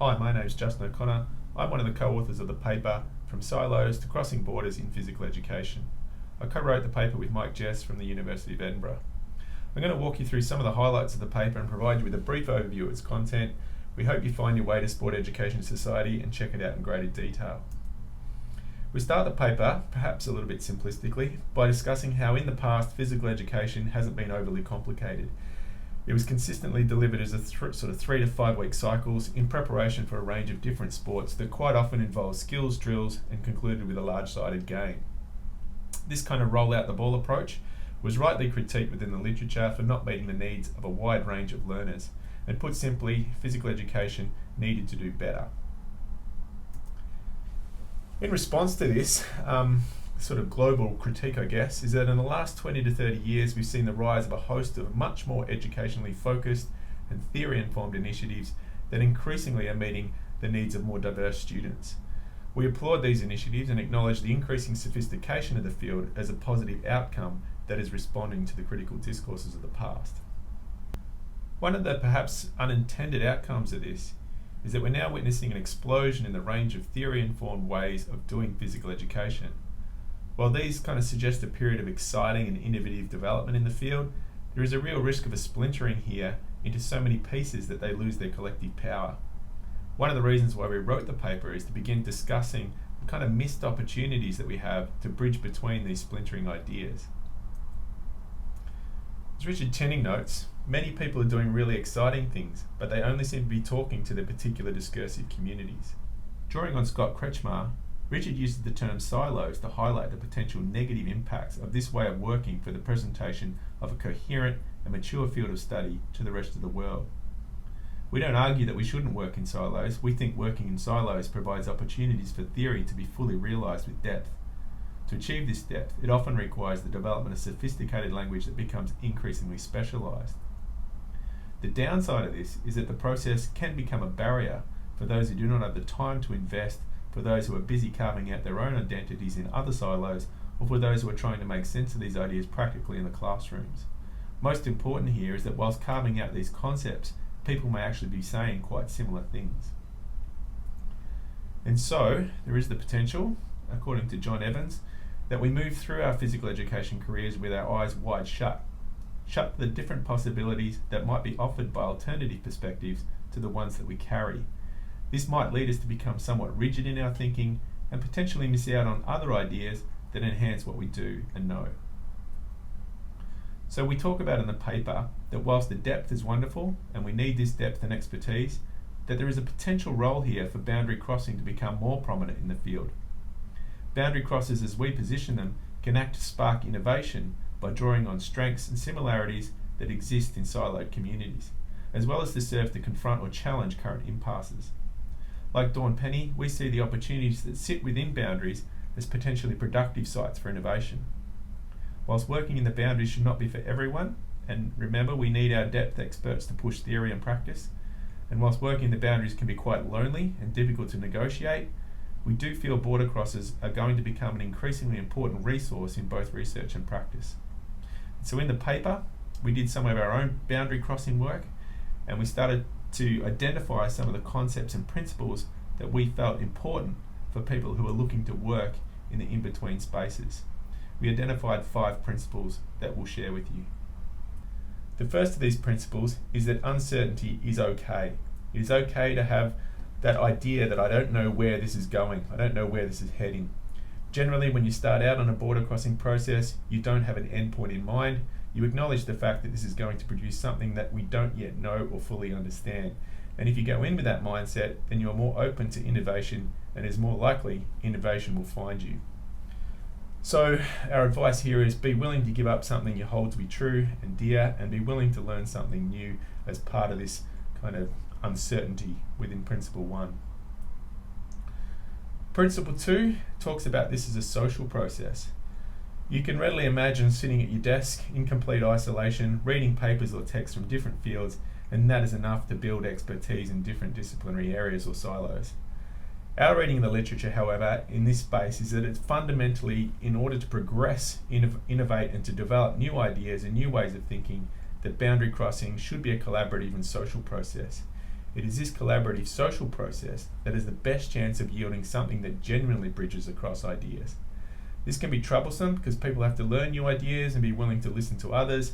Hi, my name is Justin O'Connor. I'm one of the co-authors of the paper From Silos to Crossing Borders in Physical Education. I co-wrote the paper with Jess from the University of Edinburgh. I'm going to walk you through some of the highlights of the paper and provide you with a brief overview of its content. We hope you find your way to Sport Education Society and check it out in greater detail. We start the paper, perhaps a little bit simplistically, by discussing how in the past physical education hasn't been overly complicated. It was consistently delivered as a sort of 3 to 5 week cycles in preparation for a range of different sports that quite often involve skills, drills, and concluded with a large-sided game. This kind of roll out the ball approach was rightly critiqued within the literature for not meeting the needs of a wide range of learners, and put simply, physical education needed to do better. In response to this, sort of global critique, I guess, is that in the last 20 to 30 years we've seen the rise of a host of much more educationally focused and theory-informed initiatives that increasingly are meeting the needs of more diverse students. We applaud these initiatives and acknowledge the increasing sophistication of the field as a positive outcome that is responding to the critical discourses of the past. One of the perhaps unintended outcomes of this is that we're now witnessing an explosion in the range of theory-informed ways of doing physical education. While these kind of suggest a period of exciting and innovative development in the field, there is a real risk of a splintering here into so many pieces that they lose their collective power. One of the reasons why we wrote the paper is to begin discussing the kind of missed opportunities that we have to bridge between these splintering ideas. As Richard Tenning notes, many people are doing really exciting things, but they only seem to be talking to their particular discursive communities. Drawing on Scott Kretschmar, Richard uses the term silos to highlight the potential negative impacts of this way of working for the presentation of a coherent and mature field of study to the rest of the world. We don't argue that we shouldn't work in silos. We think working in silos provides opportunities for theory to be fully realised with depth. To achieve this depth, it often requires the development of sophisticated language that becomes increasingly specialised. The downside of this is that the process can become a barrier for those who do not have the time to invest, for those who are busy carving out their own identities in other silos, or for those who are trying to make sense of these ideas practically in the classrooms. Most important here is that whilst carving out these concepts, people may actually be saying quite similar things. And so, there is the potential, according to John Evans, that we move through our physical education careers with our eyes wide shut to the different possibilities that might be offered by alternative perspectives to the ones that we carry. This might lead us to become somewhat rigid in our thinking and potentially miss out on other ideas that enhance what we do and know. So we talk about in the paper that whilst the depth is wonderful and we need this depth and expertise, that there is a potential role here for boundary crossing to become more prominent in the field. Boundary crosses, as we position them, can act to spark innovation by drawing on strengths and similarities that exist in siloed communities, as well as to serve to confront or challenge current impasses. Like Dawn Penny, we see the opportunities that sit within boundaries as potentially productive sites for innovation. Whilst working in the boundaries should not be for everyone, and remember we need our depth experts to push theory and practice, and whilst working in the boundaries can be quite lonely and difficult to negotiate, we do feel border crosses are going to become an increasingly important resource in both research and practice. So in the paper, we did some of our own boundary crossing work, and we started to identify some of the concepts and principles that we felt important for people who are looking to work in the in-between spaces. We identified 5 principles that we'll share with you. The first of these principles is that uncertainty is okay. It is okay to have that idea that I don't know where this is going, I don't know where this is heading. Generally, when you start out on a border crossing process, you don't have an endpoint in mind. You acknowledge the fact that this is going to produce something that we don't yet know or fully understand. And if you go in with that mindset, then you're more open to innovation, and is more likely innovation will find you. So our advice here is be willing to give up something you hold to be true and dear, and be willing to learn something new as part of this kind of uncertainty within Principle 1. Principle 2 talks about this as a social process. You can readily imagine sitting at your desk in complete isolation, reading papers or texts from different fields, and that is enough to build expertise in different disciplinary areas or silos. Our reading of the literature, however, in this space is that it's fundamentally, in order to progress, innovate and to develop new ideas and new ways of thinking, that boundary crossing should be a collaborative and social process. It is this collaborative social process that has the best chance of yielding something that genuinely bridges across ideas. This can be troublesome because people have to learn new ideas and be willing to listen to others,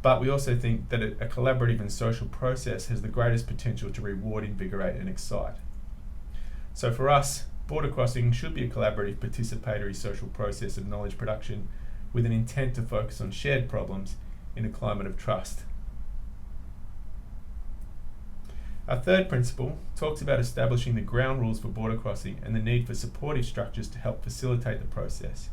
but we also think that a collaborative and social process has the greatest potential to reward, invigorate and excite. So for us, border crossing should be a collaborative, participatory social process of knowledge production with an intent to focus on shared problems in a climate of trust. Our third principle talks about establishing the ground rules for border crossing and the need for supportive structures to help facilitate the process.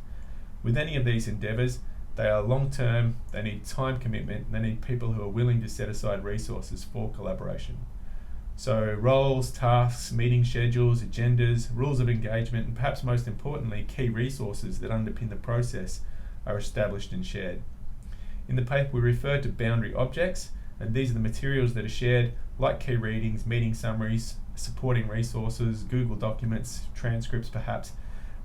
With any of these endeavours, they are long-term, they need time commitment, and they need people who are willing to set aside resources for collaboration. So roles, tasks, meeting schedules, agendas, rules of engagement, and perhaps most importantly, key resources that underpin the process are established and shared. In the paper we refer to boundary objects, and these are the materials that are shared, like key readings, meeting summaries, supporting resources, Google documents, transcripts perhaps,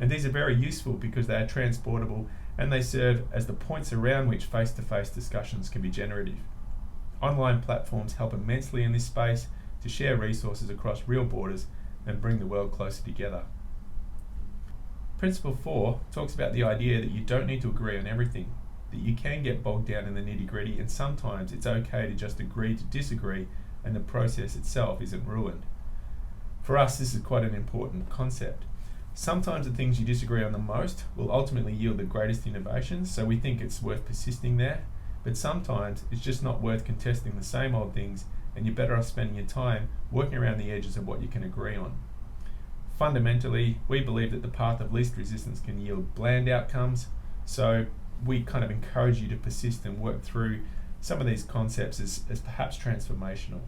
and these are very useful because they are transportable and they serve as the points around which face-to-face discussions can be generative. Online platforms help immensely in this space to share resources across real borders and bring the world closer together. Principle 4 talks about the idea that you don't need to agree on everything, that you can get bogged down in the nitty-gritty, and sometimes it's okay to just agree to disagree and the process itself isn't ruined. For us, this is quite an important concept. Sometimes the things you disagree on the most will ultimately yield the greatest innovations, so we think it's worth persisting there, but sometimes it's just not worth contesting the same old things, and you're better off spending your time working around the edges of what you can agree on. Fundamentally, we believe that the path of least resistance can yield bland outcomes, so we kind of encourage you to persist and work through some of these concepts as perhaps transformational.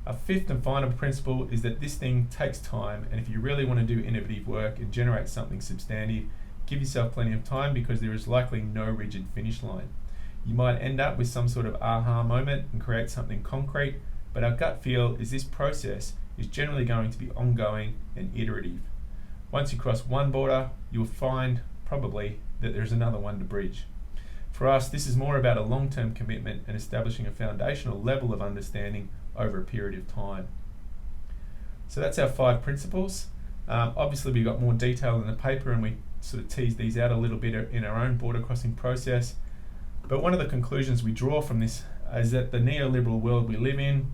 Our fifth and final principle is that this thing takes time, and if you really want to do innovative work and generate something substantive, give yourself plenty of time because there is likely no rigid finish line. You might end up with some sort of aha moment and create something concrete, but our gut feel is this process is generally going to be ongoing and iterative. Once you cross one border, you'll find probably that there's another one to bridge. For us, this is more about a long-term commitment and establishing a foundational level of understanding over a period of time. So that's our 5 principles. Obviously we've got more detail in the paper and we sort of tease these out a little bit in our own border crossing process. But one of the conclusions we draw from this is that the neoliberal world we live in,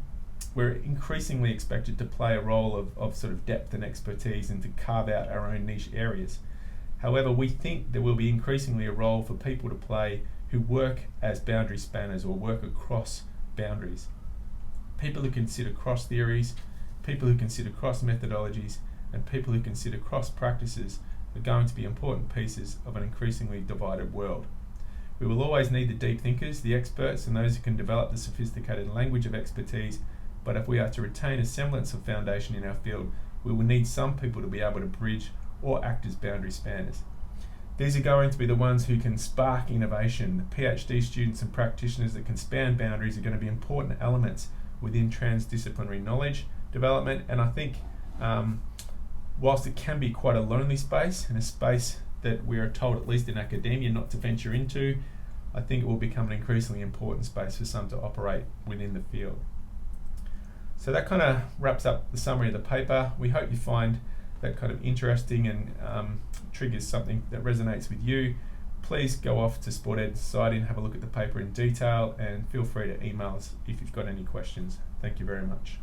we're increasingly expected to play a role of sort of depth and expertise and to carve out our own niche areas. However, we think there will be increasingly a role for people to play who work as boundary spanners or work across boundaries. People who consider cross theories, people who consider cross methodologies, and people who consider cross practices are going to be important pieces of an increasingly divided world. We will always need the deep thinkers, the experts, and those who can develop the sophisticated language of expertise, but if we are to retain a semblance of foundation in our field, we will need some people to be able to bridge or act as boundary spanners. These are going to be the ones who can spark innovation. The PhD students and practitioners that can span boundaries are going to be important elements within transdisciplinary knowledge development, and I think whilst it can be quite a lonely space and a space that we are told, at least in academia, not to venture into, I think it will become an increasingly important space for some to operate within the field. So that kind of wraps up the summary of the paper. We hope you find that kind of interesting and triggers something that resonates with you. Please go off to SportEd's site and have a look at the paper in detail, and feel free to email us if you've got any questions. Thank you very much.